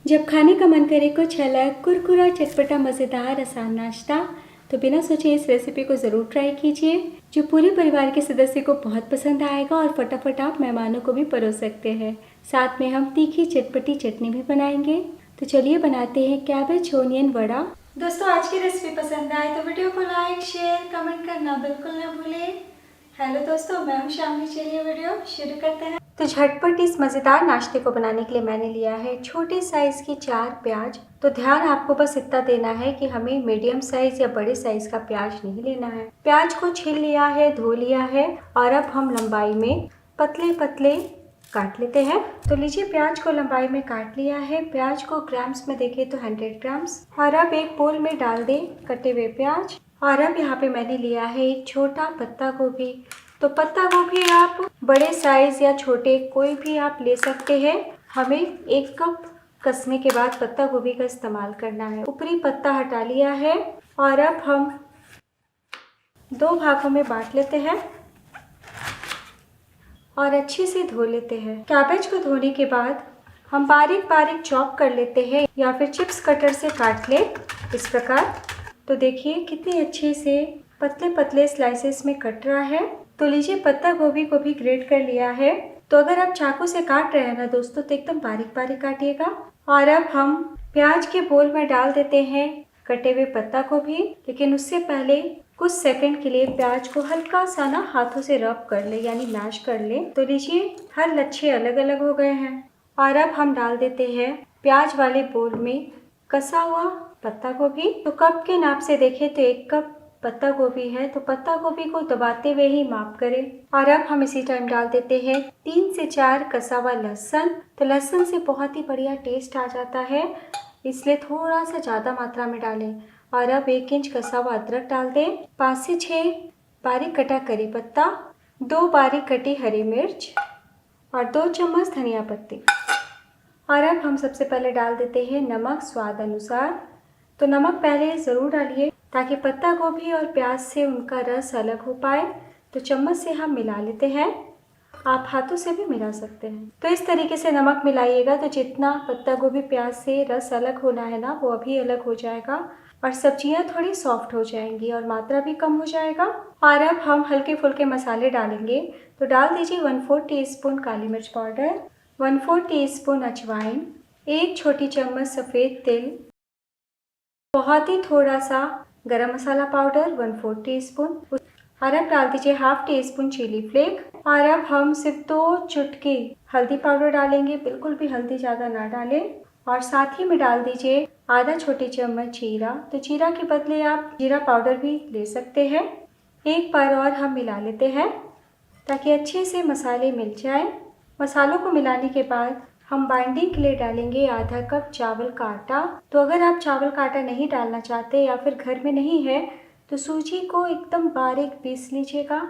जब खाने का मन करे कुछ अलग, कुरकुरा, चटपटा, मज़ेदार, आसान नाश्ता, तो बिना सोचे इस रेसिपी को ज़रूर ट्राई कीजिए, जो पूरे परिवार के सदस्य को बहुत पसंद आएगा और फटाफट आप मेहमानों को भी परोस सकते हैं। साथ में हम तीखी चटपटी चटनी भी बनाएंगे। तो चलिए बनाते हैं कैबेज ओनियन वड़ा। दोस्तों, आज की रेसिपी पसंद आए तो वीडियो को लाइक, शेयर, कमेंट करना बिल्कुल ना भूलें। हेलो दोस्तों, मैं हूं शामली। चलिए वीडियो शुरू करते हैं। तो झटपट इस मज़ेदार नाश्ते को बनाने के लिए मैंने लिया है छोटे साइज़ की 4 प्याज। तो ध्यान आपको बस इतना देना है कि हमें मीडियम साइज़ या बड़े साइज़ का प्याज नहीं लेना है। प्याज को छील लिया है, धो लिया है और अब हम लंबाई में पतले पतले काट लेते हैं। तो लीजिए, प्याज को लंबाई में काट लिया है। प्याज को ग्राम्स में देखें तो 100 ग्राम्स। और अब एक बोल में डाल दें कटे हुए प्याज। और अब यहाँ पे मैंने लिया है एक छोटा पत्ता गोभी। तो पत्ता गोभी आप बड़े साइज या छोटे कोई भी आप ले सकते हैं। हमें 1 कप कसने के बाद पत्ता गोभी का इस्तेमाल करना है। ऊपरी पत्ता हटा लिया है और अब हम 2 भागों में बांट लेते हैं और अच्छे से धो लेते हैं। कैबेज को धोने के बाद हम बारीक बारीक चॉप कर लेते हैं या फिर चिप्स कटर से काट ले इस प्रकार। तो देखिए कितने अच्छे से पतले पतले स्लाइसेस में कट रहा है। तो लीजिए, पत्ता गोभी को भी ग्रेट कर लिया है। तो अगर आप चाकू से काट रहे हैं ना दोस्तों, तो एकदम बारीक बारीक काटिएगा। और अब हम प्याज के बोल में डाल देते हैं कटे हुए पत्ता गोभी, लेकिन उससे पहले कुछ सेकंड के लिए प्याज को हल्का सा ना हाथों से रब कर ले, यानी मैश कर ले। तो लीजिए, हर लच्छे अलग अलग हो गए हैं। और अब हम डाल देते हैं प्याज वाले बोल में कसा हुआ पत्ता गोभी। तो कप के नाप से देखें तो 1 कप पत्ता गोभी है, तो पत्ता गोभी को दबाते हुए ही माप करें। और अब हम इसी टाइम डाल देते हैं 3 से 4 कसा हुआ लहसुन। तो लहसुन से बहुत ही बढ़िया टेस्ट आ जाता है, इसलिए थोड़ा सा ज़्यादा मात्रा में डालें। और अब 1 इंच कसा हुआ अदरक डाल दें। 5 से 6 बारीक कटा करी पत्ता, 2 बारीक कटी हरी मिर्च और 2 चम्मच धनिया पत्ती। और अब हम सबसे पहले डाल देते हैं नमक स्वाद अनुसार। तो नमक पहले ज़रूर डालिए ताकि पत्ता गोभी और प्याज से उनका रस अलग हो पाए। तो चम्मच से हम मिला लेते हैं, आप हाथों से भी मिला सकते हैं। तो इस तरीके से नमक मिलाइएगा, तो जितना पत्ता गोभी प्याज से रस अलग होना है ना, वो अभी अलग हो जाएगा और सब्जियां थोड़ी सॉफ्ट हो जाएंगी और मात्रा भी कम हो जाएगा। और अब हम हल्के फुल्के मसाले डालेंगे। तो डाल दीजिए 1/4 टीस्पून काली मिर्च पाउडर, 1/4 टीस्पून अजवाइन, 1 छोटी चम्मच सफ़ेद तिल, बहुत ही थोड़ा सा गरम मसाला पाउडर 1/4 टीस्पून। और अब डाल दीजिए 1/2 टीस्पून चिली फ्लेक। और अब हम सिर्फ 2 चुटकी हल्दी पाउडर डालेंगे, बिल्कुल भी हल्दी ज़्यादा ना डालें। और साथ ही में डाल दीजिए आधा छोटी चम्मच जीरा। तो जीरा के बदले आप जीरा पाउडर भी ले सकते हैं। एक बार और हम मिला लेते हैं ताकि अच्छे से मसाले मिल जाए। मसालों को मिलाने के बाद हम बाइंडिंग के लिए डालेंगे आधा कप चावल का आटा। तो अगर आप चावल का आटा नहीं डालना चाहते या फिर घर में नहीं है, तो सूजी को एकदम बारीक पीस लीजिएगा।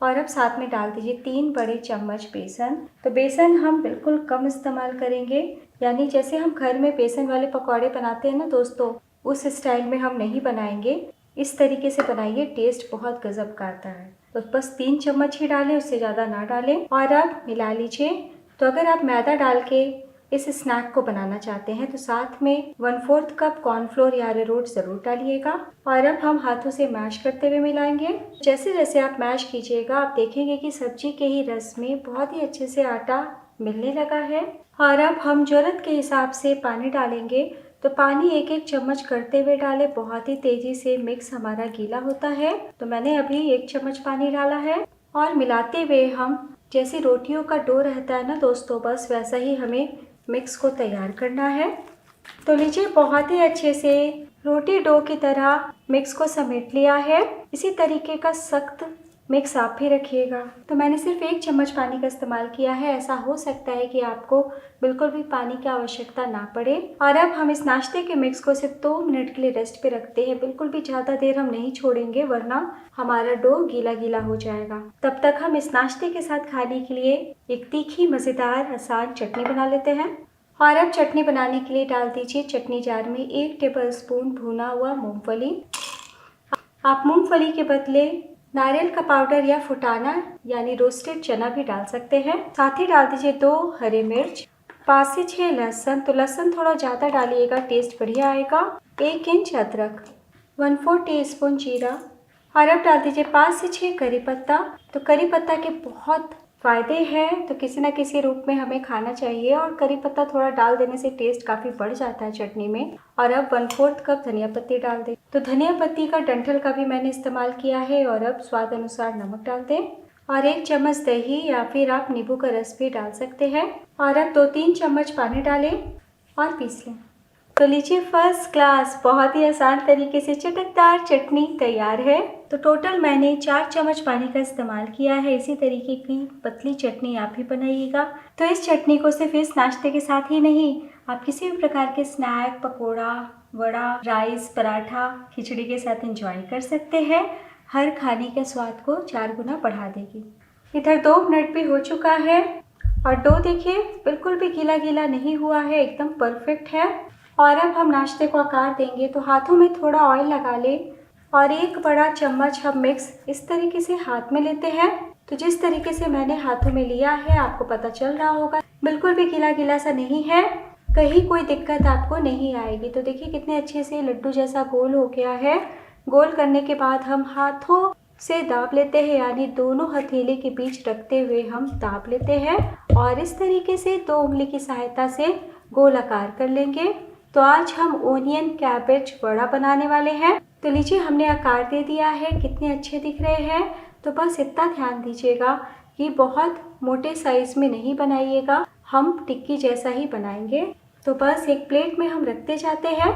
और अब साथ में डाल दीजिए 3 बड़े चम्मच बेसन। तो बेसन हम बिल्कुल कम इस्तेमाल करेंगे, यानी जैसे हम घर में बेसन वाले पकौड़े बनाते हैं ना दोस्तों, उस स्टाइल में हम नहीं बनाएंगे। इस तरीके से बनाइए, टेस्ट बहुत गजब का आता है। तो बस 3 चम्मच ही डालें, उससे ज़्यादा ना डालें। और अब मिला लीजिए। तो अगर आप मैदा डाल के इस स्नैक को बनाना चाहते हैं तो साथ में 1/4 कप कॉर्नफ्लोर या अरारोट ज़रूर डालिएगा। और अब हम हाथों से मैश करते हुए मिलाएंगे। जैसे जैसे आप मैश कीजिएगा, आप देखेंगे कि सब्जी के ही रस में बहुत ही अच्छे से आटा मिलने लगा है। और अब हम ज़रूरत के हिसाब से पानी डालेंगे। तो पानी 1-1 चम्मच करते हुए डालें, बहुत ही तेज़ी से मिक्स हमारा गीला होता है। तो मैंने अभी 1 चम्मच पानी डाला है और मिलाते हुए हम जैसे रोटियों का डो रहता है ना दोस्तों, बस वैसा ही हमें मिक्स को तैयार करना है। तो लीजिए, बहुत ही अच्छे से रोटी डो की तरह मिक्स को समेट लिया है। इसी तरीके का सख्त मिक्स आप भी रखिएगा। तो मैंने सिर्फ 1 चम्मच पानी का इस्तेमाल किया है। ऐसा हो सकता है कि आपको बिल्कुल भी पानी की आवश्यकता ना पड़े। और अब हम इस नाश्ते के मिक्स को सिर्फ 2 मिनट के लिए रेस्ट पे रखते हैं। बिल्कुल भी ज़्यादा देर हम नहीं छोड़ेंगे, वरना हमारा डो गीला गीला हो जाएगा। तब तक हम इस नाश्ते के साथ खाने के लिए एक तीखी मज़ेदार आसान चटनी बना लेते हैं। और अब चटनी बनाने के लिए डाल दीजिए चटनी जार में 1 टेबलस्पून भुना हुआ मूंगफली। आप मूंगफली के बदले नारियल का पाउडर या फुटाना यानी रोस्टेड चना भी डाल सकते हैं। साथ ही डाल दीजिए 2 हरी मिर्च 5 से 6 लहसुन, तो लहसुन थोड़ा ज़्यादा डालिएगा, टेस्ट बढ़िया आएगा। 1 इंच अदरक, 1/4 टीस्पून जीरा और अब डाल दीजिए 5 से 6 करी पत्ता। तो करी पत्ता के बहुत फ़ायदे हैं, तो किसी न किसी रूप में हमें खाना चाहिए और करी पत्ता थोड़ा डाल देने से टेस्ट काफ़ी बढ़ जाता है चटनी में। और अब 1/4 कप धनिया पत्ती डाल दें। तो धनिया पत्ती का डंठल का भी मैंने इस्तेमाल किया है। और अब स्वाद अनुसार नमक डाल दें और 1 चम्मच दही या फिर आप नींबू का रस भी डाल सकते हैं। और अब 2-3 चम्मच पानी डालें और पीस लें। तो लीजिए फर्स्ट क्लास बहुत ही आसान तरीके से चटकदार चटनी तैयार है। तो टोटल मैंने 4 चम्मच पानी का इस्तेमाल किया है। इसी तरीके की पतली चटनी आप भी बनाइएगा। तो इस चटनी को सिर्फ इस नाश्ते के साथ ही नहीं, आप किसी भी प्रकार के स्नैक, पकोड़ा, वड़ा, राइस, पराठा, खिचड़ी के साथ एंजॉय कर सकते हैं। हर खाने के स्वाद को 4 गुना बढ़ा देगी। इधर 2 मिनट भी हो चुका है और डो देखिए बिल्कुल भी गीला गीला नहीं हुआ है, एकदम परफेक्ट है। और अब हम नाश्ते को आकार देंगे, तो हाथों में थोड़ा ऑयल लगा लें और 1 बड़ा चम्मच हम मिक्स इस तरीके से हाथ में लेते हैं। तो जिस तरीके से मैंने हाथों में लिया है आपको पता चल रहा होगा, बिल्कुल भी गीला गीला सा नहीं है, कहीं कोई दिक्कत आपको नहीं आएगी। तो देखिए कितने अच्छे से लड्डू जैसा गोल हो गया है। गोल करने के बाद हम हाथों से दाब लेते हैं, यानी दोनों हथेली के बीच रखते हुए हम दाब लेते हैं और इस तरीके से 2 उंगली की सहायता से गोल आकार कर लेंगे। तो आज हम ओनियन कैबेज वड़ा बनाने वाले हैं। तो लीजिए हमने आकार दे दिया है, कितने अच्छे दिख रहे हैं। तो बस इतना ध्यान दीजिएगा कि बहुत मोटे साइज में नहीं बनाइएगा, हम टिक्की जैसा ही बनाएंगे। तो बस एक प्लेट में हम रखते जाते हैं।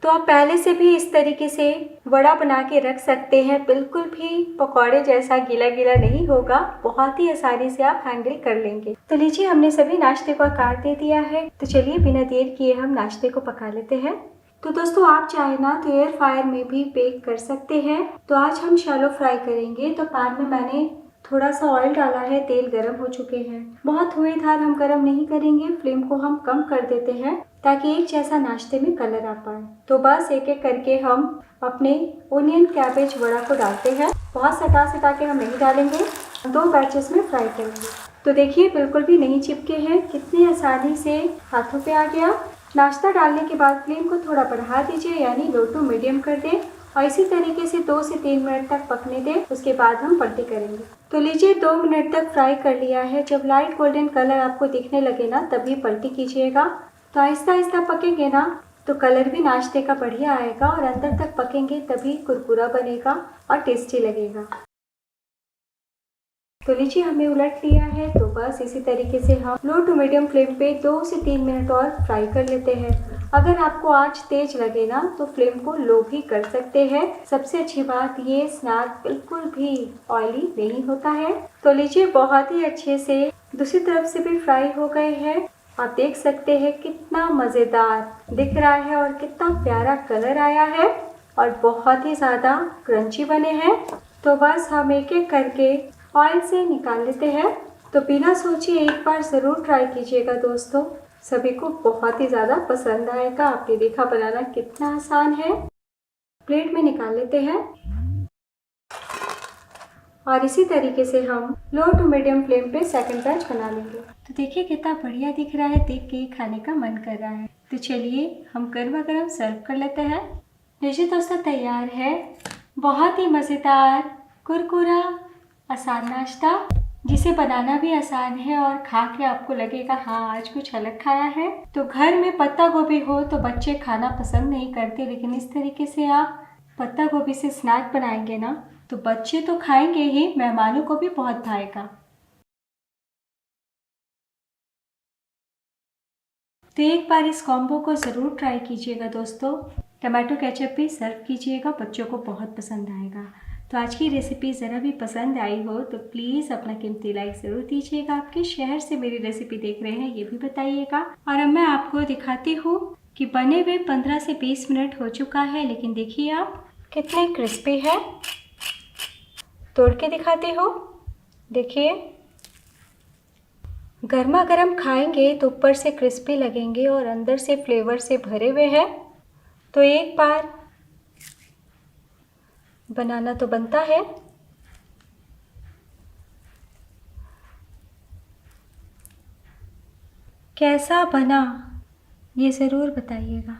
तो आप पहले से भी इस तरीके से वड़ा बना के रख सकते हैं, बिल्कुल भी पकौड़े जैसा गीला गीला नहीं होगा, बहुत ही आसानी से आप हैंडल कर लेंगे। तो लीजिए हमने सभी नाश्ते को आकार दे दिया है। तो चलिए बिना देर किए हम नाश्ते को पका लेते हैं। तो दोस्तों आप चाहे ना तो एयर फ्रायर में भी बेक कर सकते हैं। तो आज हम शैलो फ्राई करेंगे। तो पैन में मैंने थोड़ा सा ऑयल डाला है, तेल गरम हो चुके हैं। बहुत हुए धार हम गरम नहीं करेंगे, फ्लेम को हम कम कर देते हैं ताकि एक जैसा नाश्ते में कलर आ पाए। तो बस एक एक करके हम अपने ओनियन कैबेज वड़ा को डालते हैं। बहुत सटा के हम नहीं डालेंगे, 2 बैचेस में फ्राई करेंगे। तो देखिए बिल्कुल भी नहीं चिपके हैं, कितनी आसानी से हाथों पे आ गया। नाश्ता डालने के बाद फ्लेम को थोड़ा बढ़ा दीजिए, यानी लो टू मीडियम कर दें और इसी तरीके से 2 से 3 मिनट तक पकने दें। उसके बाद हम पलटी करेंगे। तो लीजिए 2 मिनट तक फ्राई कर लिया है। जब लाइट गोल्डन कलर आपको दिखने लगे ना, तभी पलटी कीजिएगा। तो आहिस्ता आहिस्ता पकेंगे ना, तो कलर भी नाश्ते का बढ़िया आएगा और अंदर तक पकेंगे तभी कुरकुरा बनेगा और टेस्टी लगेगा। तो लीजिए हमने उलट लिया है। तो बस इसी तरीके से हम लो टू मीडियम फ्लेम पे 2 से 3 मिनट और फ्राई कर लेते हैं। अगर आपको आंच तेज लगे ना तो फ्लेम को लो भी कर सकते हैं। सबसे अच्छी बात ये स्नैक बिल्कुल भी ऑयली नहीं होता है। तो लीजिए बहुत ही अच्छे से दूसरी तरफ से भी फ्राई हो गए हैं। आप देख सकते हैं कितना मज़ेदार दिख रहा है और कितना प्यारा कलर आया है और बहुत ही ज़्यादा क्रंची बने हैं। तो बस हम एक एक करके ऑयल से निकाल लेते हैं। तो बिना सोचे एक बार ज़रूर ट्राई कीजिएगा दोस्तों, सभी को बहुत ही ज़्यादा पसंद आएगा। आपने देखा बनाना कितना आसान है। प्लेट में निकाल लेते हैं और इसी तरीके से हम लो टू मीडियम फ्लेम पे सेकंड बैच बना लेंगे। तो देखिए कितना बढ़िया दिख रहा है, देख के खाने का मन कर रहा है। तो चलिए हम गर्मा गर्म सर्व कर लेते हैं। लीजिए दोस्तों तैयार है बहुत ही मज़ेदार कुरकुरा आसान नाश्ता, जिसे बनाना भी आसान है और खा के आपको लगेगा हाँ आज कुछ अलग खाया है। तो घर में पत्ता गोभी हो तो बच्चे खाना पसंद नहीं करते, लेकिन इस तरीके से आप पत्ता गोभी से स्नैक बनाएंगे ना तो बच्चे तो खाएंगे ही, मेहमानों को भी बहुत भाएगा। तो एक बार इस कॉम्बो को ज़रूर ट्राई कीजिएगा दोस्तों। टमाटो केचप भी सर्व कीजिएगा, बच्चों को बहुत पसंद आएगा। तो आज की रेसिपी ज़रा भी पसंद आई हो तो प्लीज़ अपना कीमती लाइक ज़रूर दीजिएगा। आपके शहर से मेरी रेसिपी देख रहे हैं ये भी बताइएगा। और अब मैं आपको दिखाती हूँ कि बने हुए 15 से 20 मिनट हो चुका है, लेकिन देखिए आप कितने क्रिस्पी है। तोड़ के दिखाती हूँ, देखिए गर्मा गर्म खाएंगे तो ऊपर से क्रिस्पी लगेंगे और अंदर से फ्लेवर से भरे हुए हैं। तो एक बार बनाना तो बनता है। कैसा बना ये ज़रूर बताइएगा।